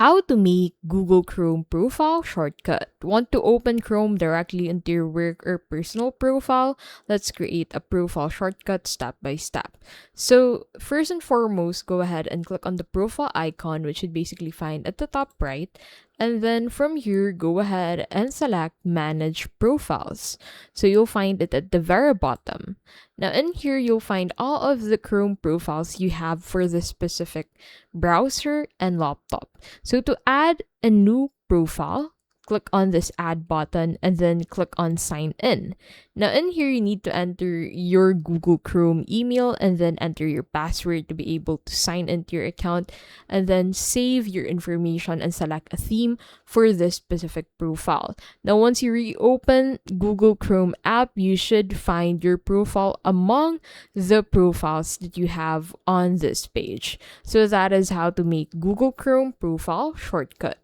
How to make Google Chrome profile shortcut. Want to open Chrome directly into your work or personal profile? Let's create a profile shortcut step by step. So, first and foremost, go ahead and click on the profile icon, which you'd basically find at the top right. And then from here, go ahead and select Manage Profiles. So you'll find it at the very bottom. Now in here, you'll find all of the Chrome profiles you have for this specific browser and laptop. So to add a new profile, click on this add button and then click on sign in. Now in here, you need to enter your Google Chrome email and then enter your password to be able to sign into your account, and then save your information and select a theme for this specific profile. Now once you reopen Google Chrome app, you should find your profile among the profiles that you have on this page. So that is how to make Google Chrome profile shortcut.